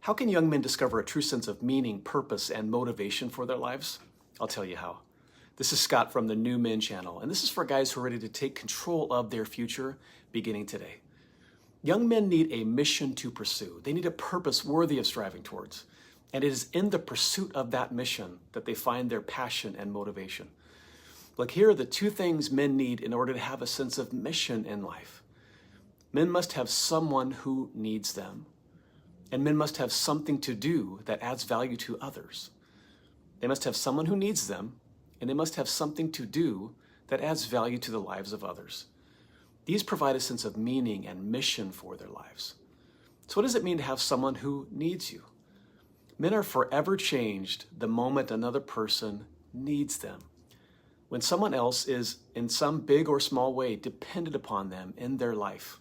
How can young men discover a true sense of meaning, purpose, and motivation for their lives? I'll tell you how. This is Scott from the New Men channel, and this is for guys who are ready to take control of their future beginning today. Young men need a mission to pursue. They need a purpose worthy of striving towards. And it is in the pursuit of that mission that they find their passion and motivation. Look, here are the two things men need in order to have a sense of mission in life. Men must have someone who needs them. And men must have something to do that adds value to others. They must have someone who needs them, and they must have something to do that adds value to the lives of others. These provide a sense of meaning and mission for their lives. So what does it mean to have someone who needs you? Men are forever changed the moment another person needs them. When someone else is, in some big or small way, dependent upon them in their life.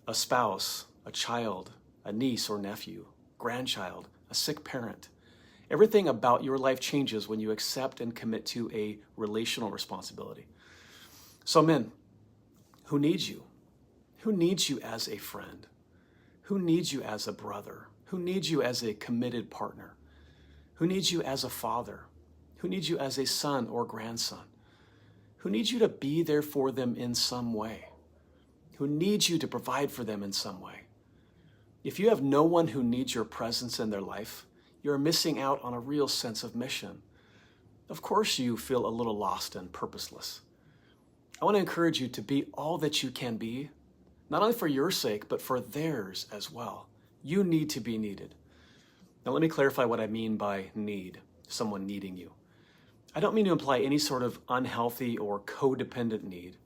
A spouse, a child, a niece or nephew, grandchild, a sick parent. Everything about your life changes when you accept and commit to a relational responsibility. So men, who needs you? Who needs you as a friend? Who needs you as a brother? Who needs you as a committed partner? Who needs you as a father? Who needs you as a son or grandson? Who needs you to be there for them in some way? Who needs you to provide for them in some way? If you have no one who needs your presence in their life, you're missing out on a real sense of mission. Of course you feel a little lost and purposeless. I want to encourage you to be all that you can be, not only for your sake, but for theirs as well. You need to be needed. Now let me clarify what I mean by need, someone needing you. I don't mean to imply any sort of unhealthy or codependent need.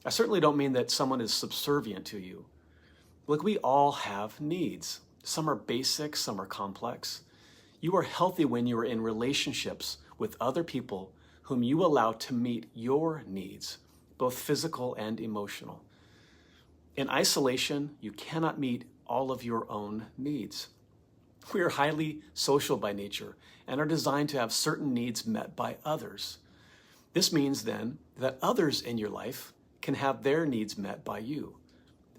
I certainly don't mean that someone is subservient to you. Look, we all have needs. Some are basic, some are complex. You are healthy when you are in relationships with other people whom you allow to meet your needs, both physical and emotional. In isolation, you cannot meet all of your own needs. We are highly social by nature and are designed to have certain needs met by others. This means then that others in your life can have their needs met by you.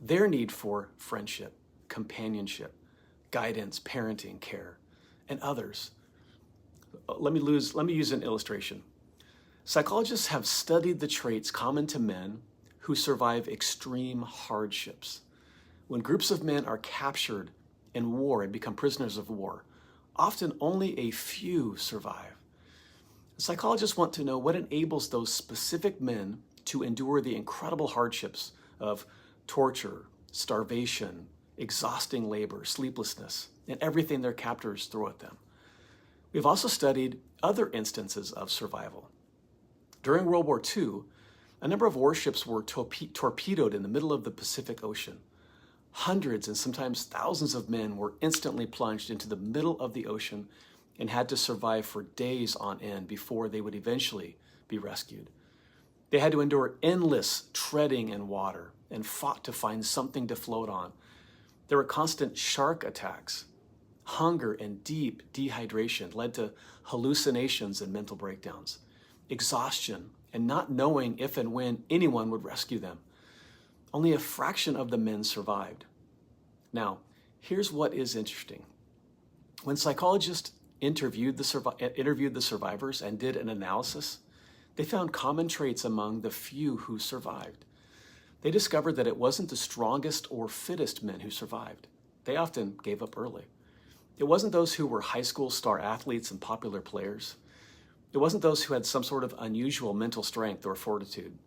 Their need for friendship, companionship, guidance, parenting, care, and others. Let me use an illustration. Psychologists have studied the traits common to men who survive extreme hardships. When groups of men are captured in war and become prisoners of war, often only a few survive. Psychologists want to know what enables those specific men to endure the incredible hardships of torture, starvation, exhausting labor, sleeplessness, and everything their captors throw at them. We've also studied other instances of survival. During World War II, a number of warships were torpedoed in the middle of the Pacific Ocean. Hundreds and sometimes thousands of men were instantly plunged into the middle of the ocean and had to survive for days on end before they would eventually be rescued. They had to endure endless treading in water and fought to find something to float on. There were constant shark attacks. Hunger and deep dehydration led to hallucinations and mental breakdowns, exhaustion, and not knowing if and when anyone would rescue them. Only a fraction of the men survived. Now, here's what is interesting. When psychologists interviewed the survivors and did an analysis, they found common traits among the few who survived. They discovered that it wasn't the strongest or fittest men who survived. They often gave up early. It wasn't those who were high school star athletes and popular players. It wasn't those who had some sort of unusual mental strength or fortitude.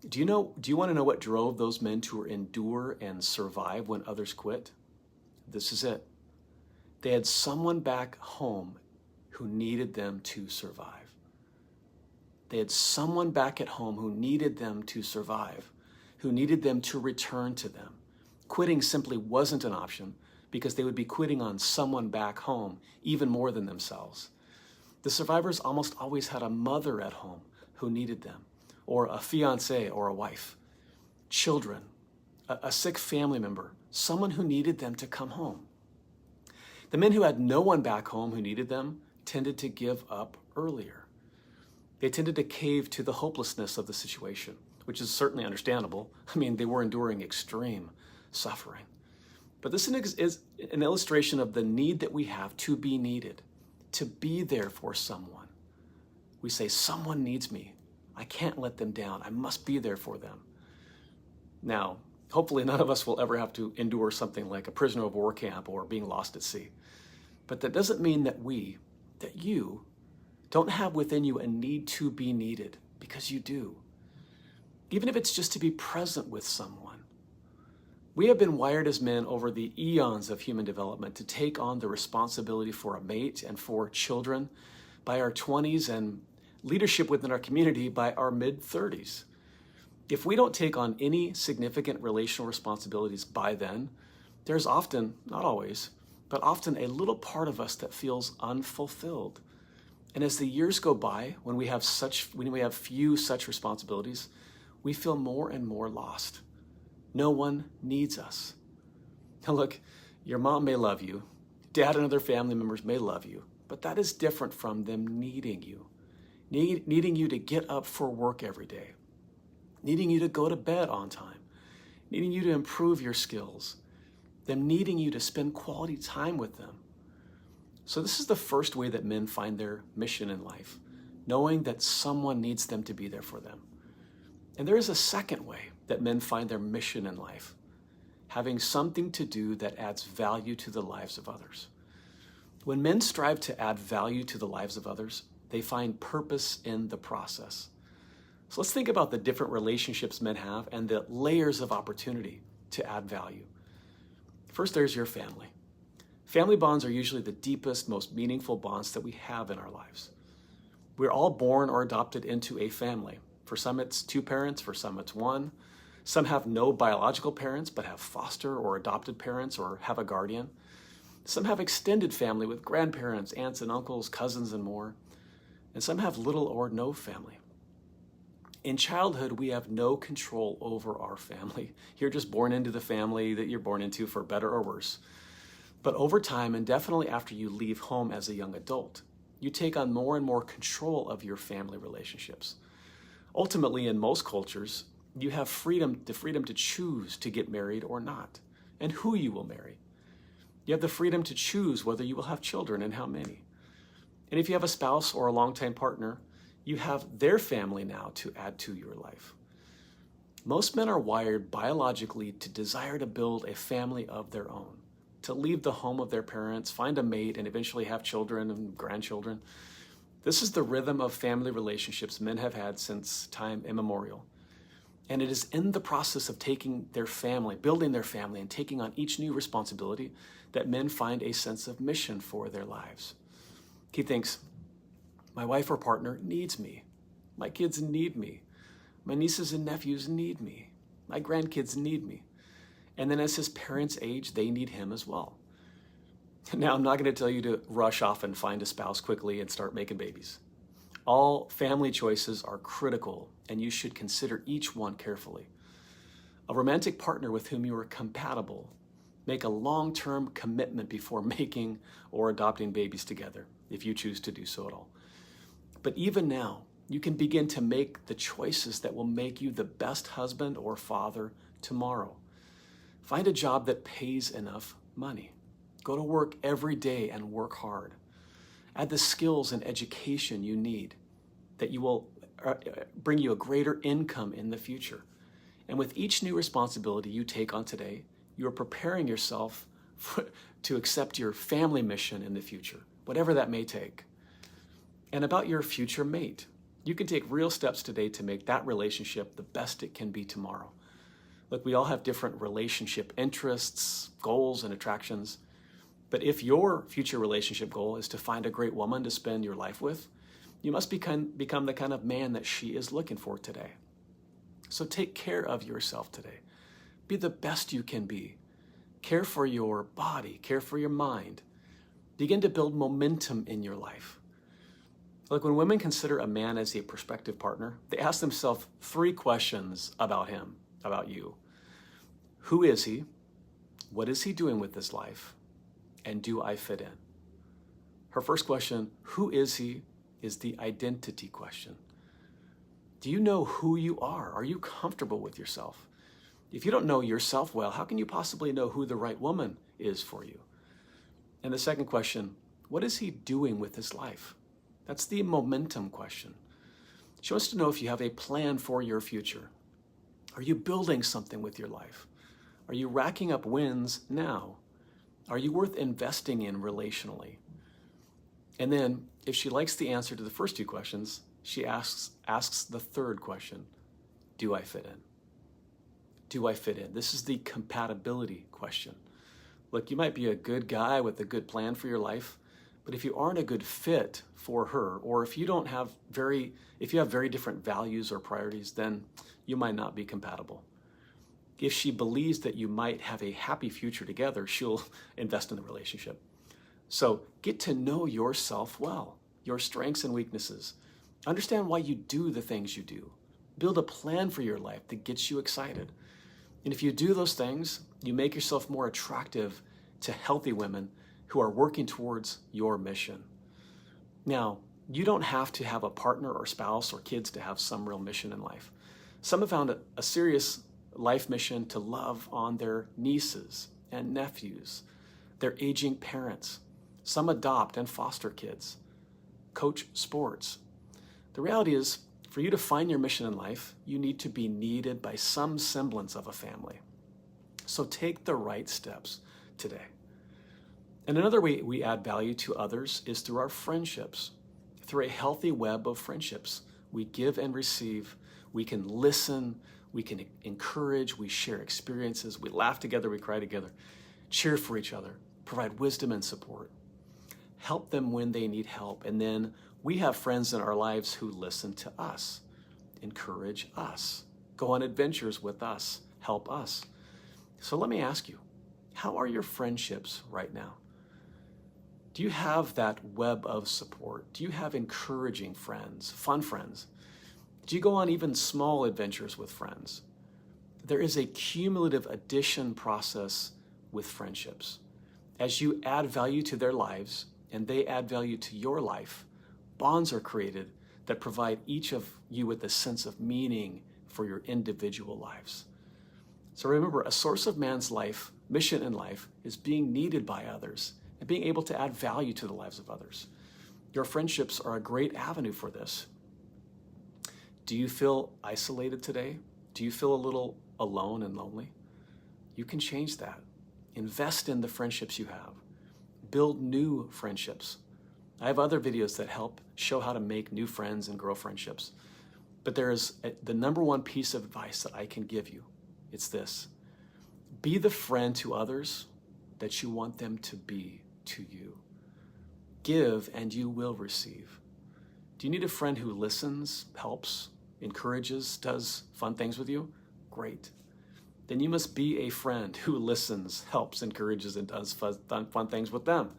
Do you want to know what drove those men to endure and survive when others quit? This is it. They had someone back home who needed them to survive. They had someone back at home who needed them to survive, who needed them to return to them. Quitting simply wasn't an option because they would be quitting on someone back home even more than themselves. The survivors almost always had a mother at home who needed them, or a fiancé or a wife, children, a sick family member, someone who needed them to come home. The men who had no one back home who needed them tended to give up earlier. They tended to cave to the hopelessness of the situation, which is certainly understandable. I mean, they were enduring extreme suffering. But this is an illustration of the need that we have to be needed, to be there for someone. We say, someone needs me. I can't let them down. I must be there for them. Now, hopefully none of us will ever have to endure something like a prisoner of war camp or being lost at sea. But that doesn't mean that you don't have within you a need to be needed, because you do. Even if it's just to be present with someone. We have been wired as men over the eons of human development to take on the responsibility for a mate and for children by our 20s and leadership within our community by our mid-30s. If we don't take on any significant relational responsibilities by then, there's often, not always, but often a little part of us that feels unfulfilled. And as the years go by, when we have few such responsibilities, we feel more and more lost. No one needs us. Now look, your mom may love you, dad and other family members may love you, but that is different from them needing you. Needing you to get up for work every day, needing you to go to bed on time, needing you to improve your skills, them needing you to spend quality time with them. So this is the first way that men find their mission in life, knowing that someone needs them to be there for them. And there is a second way that men find their mission in life, having something to do that adds value to the lives of others. When men strive to add value to the lives of others, they find purpose in the process. So let's think about the different relationships men have and the layers of opportunity to add value. First, there's your family. Family bonds are usually the deepest, most meaningful bonds that we have in our lives. We're all born or adopted into a family. For some, it's 2 parents. For some, it's 1. Some have no biological parents, but have foster or adopted parents or have a guardian. Some have extended family with grandparents, aunts and uncles, cousins, and more. And some have little or no family. In childhood, we have no control over our family. You're just born into the family that you're born into, for better or worse. But over time, and definitely after you leave home as a young adult, you take on more and more control of your family relationships. Ultimately, in most cultures, you have the freedom to choose to get married or not, and who you will marry. You have the freedom to choose whether you will have children and how many. And if you have a spouse or a longtime partner, you have their family now to add to your life. Most men are wired biologically to desire to build a family of their own, to leave the home of their parents, find a mate, and eventually have children and grandchildren. This is the rhythm of family relationships men have had since time immemorial. And it is in the process of building their family, and taking on each new responsibility that men find a sense of mission for their lives. He thinks, my wife or partner needs me. My kids need me. My nieces and nephews need me. My grandkids need me. And then as his parents age, they need him as well. Now, I'm not going to tell you to rush off and find a spouse quickly and start making babies. All family choices are critical, and you should consider each one carefully. A romantic partner with whom you are compatible. Make a long-term commitment before making or adopting babies together, if you choose to do so at all. But even now, you can begin to make the choices that will make you the best husband or father tomorrow. Find a job that pays enough money. Go to work every day and work hard. Add the skills and education you need that you will bring you a greater income in the future. And with each new responsibility you take on today, you are preparing yourself to accept your family mission in the future, whatever that may take. And about your future mate, you can take real steps today to make that relationship the best it can be tomorrow. Look, we all have different relationship interests, goals, and attractions. But if your future relationship goal is to find a great woman to spend your life with, you must become the kind of man that she is looking for today. So take care of yourself today. Be the best you can be. Care for your body, care for your mind. Begin to build momentum in your life. Look, when women consider a man as a prospective partner, they ask themselves 3 questions about him, about you. Who is he? What is he doing with his life? And do I fit in? Her first question, who is he, is the identity question. Do you know who you are? Are you comfortable with yourself? If you don't know yourself well, how can you possibly know who the right woman is for you? And the second question, what is he doing with his life? That's the momentum question. She wants to know if you have a plan for your future. Are you building something with your life? Are you racking up wins now? Are you worth investing in relationally? And then, if she likes the answer to the first two questions, she asks the third question, do I fit in? Do I fit in? This is the compatibility question. Look, you might be a good guy with a good plan for your life, but if you aren't a good fit for her, or if you have very different values or priorities, then you might not be compatible. If she believes that you might have a happy future together, she'll invest in the relationship. So get to know yourself well, your strengths and weaknesses. Understand why you do the things you do. Build a plan for your life that gets you excited. And if you do those things, you make yourself more attractive to healthy women who are working towards your mission. Now, you don't have to have a partner or spouse or kids to have some real mission in life. Some have found a serious life mission to love on their nieces and nephews, their aging parents. Some adopt and foster kids, coach sports. The reality is, for you to find your mission in life, you need to be needed by some semblance of a family. So take the right steps today. And another way we add value to others is through our friendships. Through a healthy web of friendships, we give and receive. We can listen, we can encourage, we share experiences, we laugh together, we cry together, cheer for each other, provide wisdom and support, help them when they need help. And then we have friends in our lives who listen to us, encourage us, go on adventures with us, help us. So let me ask you, how are your friendships right now? Do you have that web of support? Do you have encouraging friends, fun friends? Do you go on even small adventures with friends? There is a cumulative addition process with friendships. As you add value to their lives and they add value to your life, bonds are created that provide each of you with a sense of meaning for your individual lives. So remember, a source of man's life, mission in life, is being needed by others and being able to add value to the lives of others. Your friendships are a great avenue for this. Do you feel isolated today? Do you feel a little alone and lonely? You can change that. Invest in the friendships you have. Build new friendships. I have other videos that help show how to make new friends and grow friendships. But there is the number one piece of advice that I can give you. It's this. Be the friend to others that you want them to be to you. Give and you will receive. Do you need a friend who listens, helps, encourages, does fun things with you? Great. Then you must be a friend who listens, helps, encourages, and does fun things with them.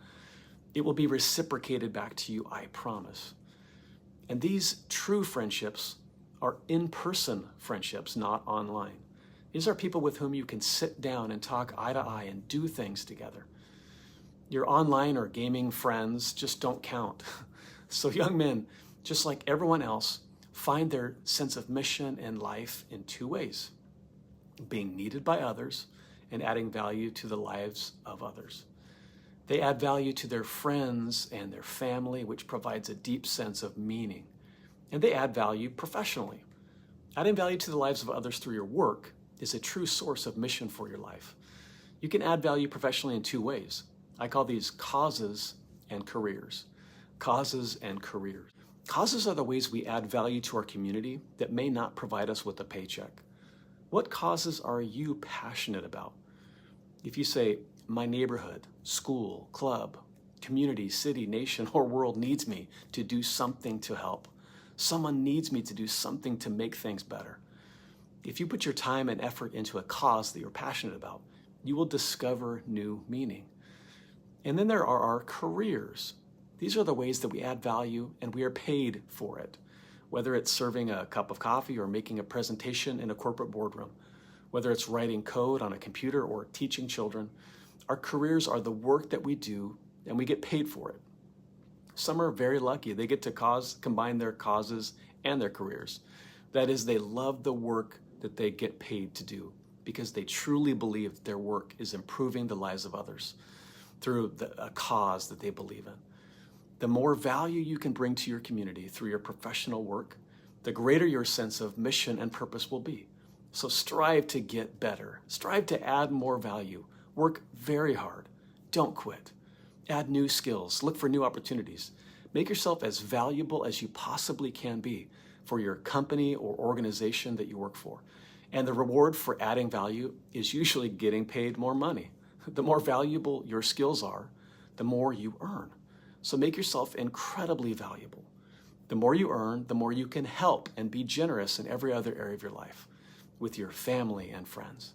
It will be reciprocated back to you, I promise. And these true friendships are in-person friendships, not online. These are people with whom you can sit down and talk eye to eye and do things together. Your online or gaming friends just don't count. So young men, just like everyone else, find their sense of mission in life in two ways: being needed by others and adding value to the lives of others. They add value to their friends and their family, which provides a deep sense of meaning. And they add value professionally. Adding value to the lives of others through your work is a true source of mission for your life. You can add value professionally in two ways. I call these causes and careers. Causes and careers. Causes are the ways we add value to our community that may not provide us with a paycheck. What causes are you passionate about? If you say, my neighborhood, school, club, community, city, nation, or world needs me to do something to help. Someone needs me to do something to make things better. If you put your time and effort into a cause that you're passionate about, you will discover new meaning. And then there are our careers. These are the ways that we add value and we are paid for it. Whether it's serving a cup of coffee or making a presentation in a corporate boardroom, whether it's writing code on a computer or teaching children, our careers are the work that we do and we get paid for it. Some are very lucky. They get to combine their causes and their careers. That is, they love the work that they get paid to do. because they truly believe that their work is improving the lives of others through a cause that they believe in. The more value you can bring to your community through your professional work, the greater your sense of mission and purpose will be. So strive to get better. Strive to add more value. Work very hard. Don't quit. Add new skills. Look for new opportunities. Make yourself as valuable as you possibly can be for your company or organization that you work for. And the reward for adding value is usually getting paid more money. The more valuable your skills are, the more you earn. So make yourself incredibly valuable. The more you earn, the more you can help and be generous in every other area of your life with your family and friends.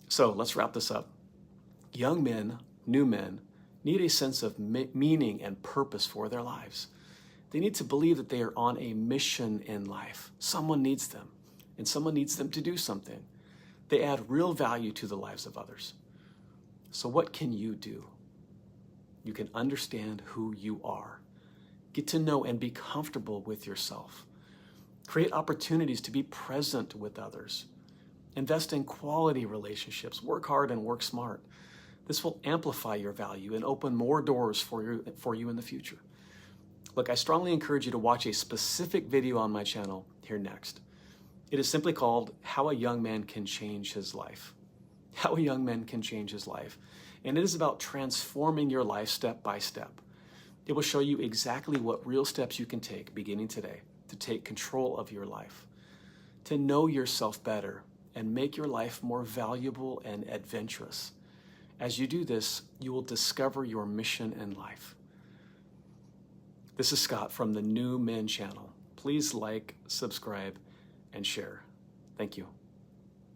So let's wrap this up. Young men, new men, need a sense of meaning and purpose for their lives. They need to believe that they are on a mission in life. Someone needs them, and someone needs them to do something. They add real value to the lives of others. So what can you do? You can understand who you are. Get to know and be comfortable with yourself. Create opportunities to be present with others. Invest in quality relationships. Work hard and work smart. This will amplify your value and open more doors for you in the future. Look, I strongly encourage you to watch a specific video on my channel here next. It is simply called How a Young Man Can Change His Life. How a Young Man Can Change His Life. And it is about transforming your life step by step. It will show you exactly what real steps you can take beginning today to take control of your life, to know yourself better and make your life more valuable and adventurous. As you do this, you will discover your mission in life. This is Scott from the New Men channel. Please like, subscribe, and share. Thank you.